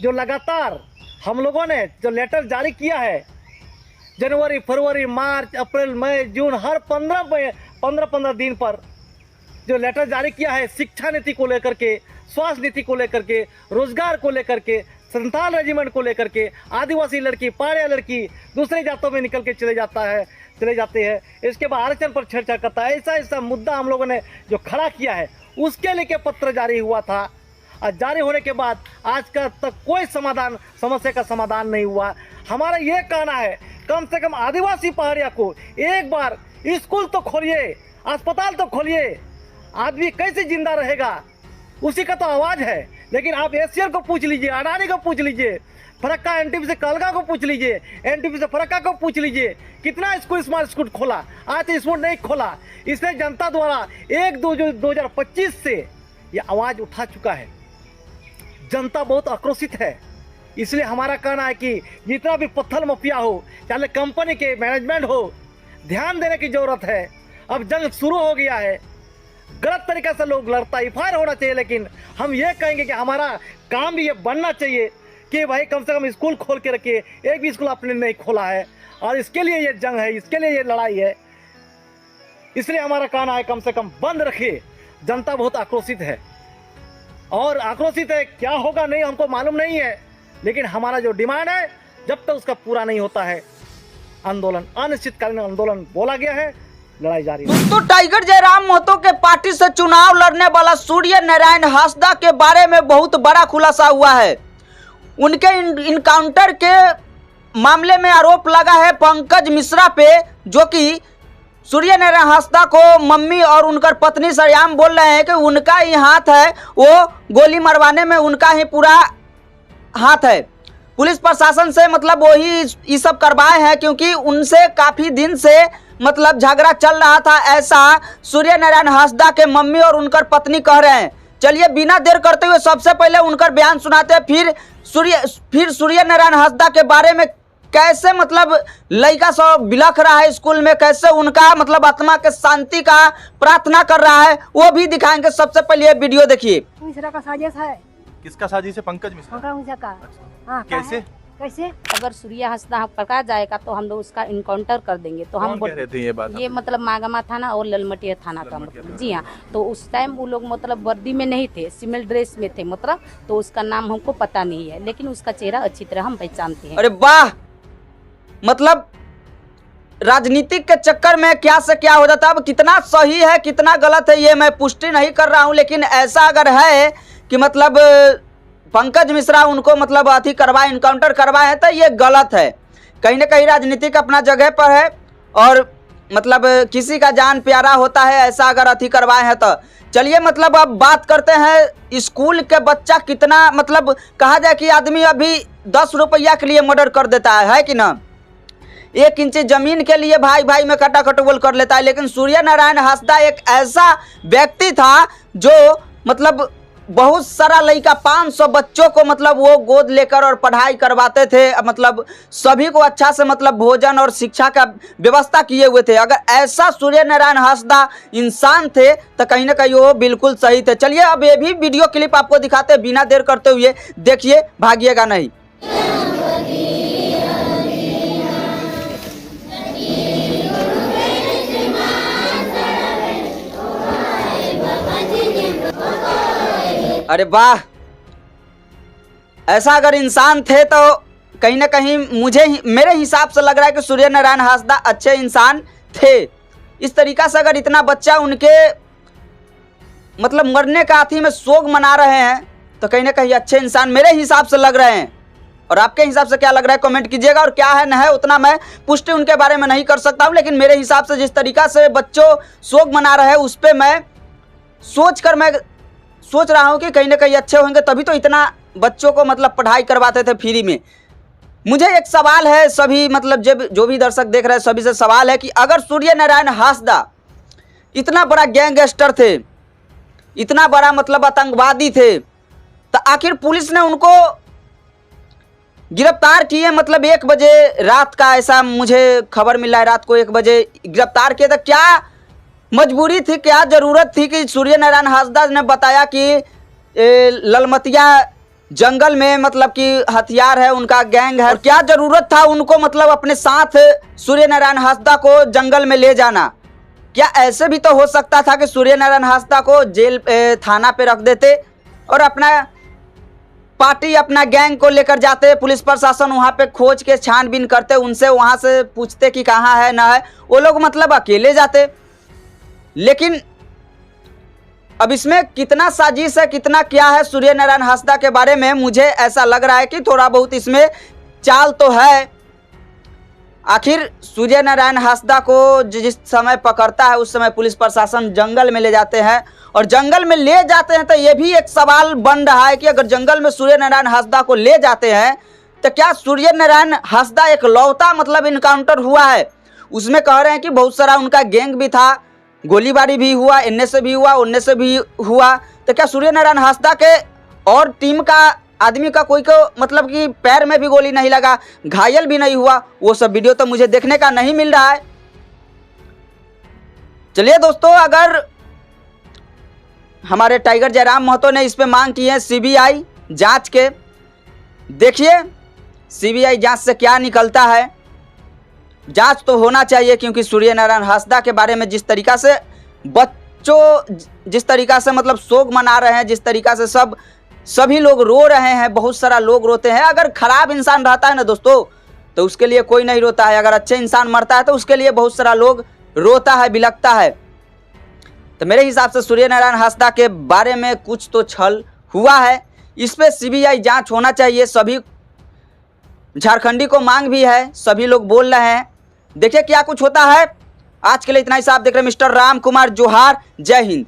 जो लगातार हम लोगों ने जो लेटर जारी किया है, जनवरी, फरवरी, मार्च, अप्रैल, मई, जून, हर 15 दिन पर जो लेटर जारी किया है, शिक्षा नीति को लेकर के, स्वास्थ्य नीति को लेकर के, रोजगार को लेकर के, संथाल रेजिमेंट को लेकर के, आदिवासी लड़की, पहाड़िया लड़की दूसरे जातों में निकल के चले जाते हैं, इसके बाद आरक्षण पर छेड़छाड़ करता है। ऐसा मुद्दा हम लोगों ने जो खड़ा किया है, उसके लेके पत्र जारी हुआ था। और जारी होने के बाद आज तक कोई समस्या का समाधान नहीं हुआ। हमारा ये कहना है, कम से कम आदिवासी पहाड़िया को एक बार स्कूल तो खोलिए, अस्पताल तो खोलिए। आदमी कैसे जिंदा रहेगा, उसी का तो आवाज है। लेकिन आप एशियर को पूछ लीजिए, अडानी को पूछ लीजिए, फरक्का एनटीपी से कलगा को पूछ लीजिए, एनटीपी से फरक्का को पूछ लीजिए, कितना स्कूल स्मार्ट स्कूल खोला, आज तो स्कूल नहीं खोला। इसलिए जनता द्वारा 1/2/2025 से ये आवाज उठा चुका है। जनता बहुत आक्रोशित है। इसलिए हमारा कहना है कि जितना भी पत्थर माफिया हो, चाहे कंपनी के मैनेजमेंट हो, ध्यान देने की जरूरत है। अब जंग शुरू हो गया है, गलत तरीके से लोग लड़ता, एफआईआर होना चाहिए। लेकिन हम ये कहेंगे कि हमारा काम भी ये बनना चाहिए कि भाई कम से कम स्कूल खोल के रखिए। एक भी स्कूल आपने नहीं खोला है और इसके लिए ये जंग है, इसके लिए ये लड़ाई है। इसलिए हमारा कहना है कम से कम बंद रखिए। जनता बहुत आक्रोशित है और आक्रोशित है, क्या होगा नहीं हमको मालूम नहीं है। लेकिन हमारा जो डिमांड है, जब तक उसका पूरा नहीं होता है, आंदोलन, अनिश्चितकालीन आंदोलन बोला गया है, लड़ाई जारी है। दोस्तों, टाइगर जयराम महतो के पार्टी से चुनाव लड़ने वाला सूर्य नारायण हांसदा के बारे में बहुत बड़ा खुलासा हुआ है। उनके इनकाउंटर के मामले में आरोप लगा है पंकज मिश्रा पे, जो कि सूर्य नारायण हांसदा को मम्मी और उनकर पत्नी सरेआम बोल रहे हैं कि उनका ही हाथ है, वो गोली मरवाने में उनका ही पूरा हाथ है। पुलिस प्रशासन से मतलब वही ये सब करवाए हैं, क्योंकि उनसे काफ़ी दिन से मतलब झगड़ा चल रहा था, ऐसा सूर्य नारायण हांसदा के मम्मी और उनकर पत्नी कह रहे हैं। चलिए बिना देर करते हुए सबसे पहले उनकर बयान सुनाते हैं, फिर सूर्य नारायण हांसदा के बारे में कैसे मतलब लड़का सब बिलख रहा है स्कूल में, कैसे उनका मतलब आत्मा के शांति का प्रार्थना कर रहा है, वो भी दिखाएंगे। सबसे पहले ये वीडियो देखिए। मिश्रा का साजिश है। किसका साजिश है? पंकज मिश्रा। पंकज मिश्रा का। हाँ, कैसे? कैसे? अगर सूर्य हांसदा पकड़ा जाएगा तो हम लोग उसका इनकाउंटर कर देंगे। तो हम कह रहे थे ये बात? ये मतलब मागामा थाना और ललमटिया थाना का मतलब, जी हाँ। तो उस टाइम वो लोग मतलब वर्दी में नहीं थे, सिविल ड्रेस में थे मतलब, तो उसका नाम हमको पता नहीं है, लेकिन उसका चेहरा अच्छी तरह हम पहचानते हैं। अरे वाह, मतलब राजनीतिक के चक्कर में क्या से क्या हो जाता है। अब कितना सही है कितना गलत है ये मैं पुष्टि नहीं कर रहा हूँ, लेकिन ऐसा अगर है कि मतलब पंकज मिश्रा उनको मतलब अथी करवाए, इनकाउंटर करवाए हैं, तो ये गलत है। कहीं ना कहीं राजनीतिक अपना जगह पर है और मतलब किसी का जान प्यारा होता है, ऐसा अगर अथी करवाए हैं तो। चलिए मतलब अब बात करते हैं स्कूल के बच्चा कितना मतलब कहा जाए कि आदमी अभी 10 रुपया के लिए मर्डर कर देता है कि ना, 1 इंच जमीन के लिए भाई भाई में खटाखटोल कर लेता है। लेकिन सूर्य नारायण हांसदा एक ऐसा व्यक्ति था जो मतलब बहुत सारा लड़का 500 बच्चों को मतलब वो गोद लेकर और पढ़ाई करवाते थे, मतलब सभी को अच्छा से मतलब भोजन और शिक्षा का व्यवस्था किए हुए थे। अगर ऐसा सूर्य नारायण हांसदा इंसान थे तो कहीं ना कहीं वो बिल्कुल सही थे। चलिए अब ये भी वीडियो क्लिप आपको दिखाते हैं, बिना देर करते हुए देखिए, भागिएगा नहीं। अरे वाह, ऐसा अगर इंसान थे तो कहीं ना कहीं मेरे हिसाब से लग रहा है कि सूर्य नारायण हांसदा अच्छे इंसान थे। इस तरीका से अगर इतना बच्चा उनके मतलब मरने का आथी में शोक मना रहे हैं तो कहीं ना कहीं अच्छे इंसान मेरे हिसाब से लग रहे हैं। और आपके हिसाब से क्या लग रहा है कमेंट कीजिएगा। और क्या है न है उतना मैं पुष्टि उनके बारे में नहीं कर सकता हूँ, लेकिन मेरे हिसाब से जिस तरीका से बच्चों शोक मना रहे हैं उस पर मैं सोच रहा हूँ कि कहीं ना कहीं अच्छे होंगे, तभी तो इतना बच्चों को मतलब पढ़ाई करवाते थे फ्री में। मुझे एक सवाल है, सभी मतलब जो भी दर्शक देख रहे हैं सभी से सवाल है कि अगर सूर्य नारायण हांसदा इतना बड़ा गैंगस्टर थे, इतना बड़ा मतलब आतंकवादी थे, तो आखिर पुलिस ने उनको गिरफ्तार किए मतलब 1 बजे रात का, ऐसा मुझे खबर मिला है, रात को 1 बजे गिरफ्तार किए। तो क्या मजबूरी थी, क्या ज़रूरत थी कि सूर्य नारायण हांसदा ने बताया कि ललमतिया जंगल में मतलब कि हथियार है, उनका गैंग है, और क्या जरूरत था उनको मतलब अपने साथ सूर्य नारायण हांसदा को जंगल में ले जाना? क्या ऐसे भी तो हो सकता था कि सूर्य नारायण हांसदा को जेल थाना पे रख देते और अपना पार्टी अपना गैंग को लेकर जाते, पुलिस प्रशासन वहां पे खोज के छानबीन करते, उनसे वहां से पूछते कि कहाँ है ना है, वो लोग मतलब अकेले जाते। लेकिन अब इसमें कितना साजिश है, कितना क्या है सूर्य नारायण हांसदा के बारे में, मुझे ऐसा लग रहा है कि थोड़ा बहुत इसमें चाल तो है। आखिर सूर्य नारायण हांसदा को जिस समय पकड़ता है उस समय पुलिस प्रशासन जंगल में ले जाते हैं, और जंगल में ले जाते हैं तो ये भी एक सवाल बन रहा है कि अगर जंगल में सूर्य नारायण हांसदा को ले जाते हैं तो क्या सूर्य नारायण हांसदा एक लौता मतलब इनकाउंटर हुआ है? उसमें कह रहे हैं कि बहुत सारा उनका गैंग भी था, गोलीबारी भी हुआ, इनने से भी हुआ, उनने से भी हुआ, तो क्या सूर्य नारायण हांसदा के और टीम का आदमी का कोई को मतलब कि पैर में भी गोली नहीं लगा, घायल भी नहीं हुआ? वो सब वीडियो तो मुझे देखने का नहीं मिल रहा है। चलिए दोस्तों, अगर हमारे टाइगर जयराम महतो ने इस पे मांग की है सीबीआई जांच के, देखिए सीबीआई जांच से क्या निकलता है। जांच तो होना चाहिए, क्योंकि सूर्य नारायण हांसदा के बारे में जिस तरीका से बच्चों जिस तरीका से मतलब शोक मना रहे हैं, जिस तरीका से सभी लोग रो रहे हैं, बहुत सारा लोग रोते हैं। अगर खराब इंसान रहता है ना दोस्तों तो उसके लिए कोई नहीं रोता है, अगर अच्छे इंसान मरता है तो उसके लिए बहुत सारा लोग रोता है, बिलखता है। तो मेरे हिसाब से सूर्य नारायण हांसदा के बारे में कुछ तो छल हुआ है, इस पे सीबीआई जांच होना चाहिए। सभी झारखंडी को मांग भी है, सभी लोग बोल रहे हैं, देखिए क्या कुछ होता है। आज के लिए इतना ही। साहब देख रहे हैं मिस्टर राम कुमार जोहार, जय हिंद।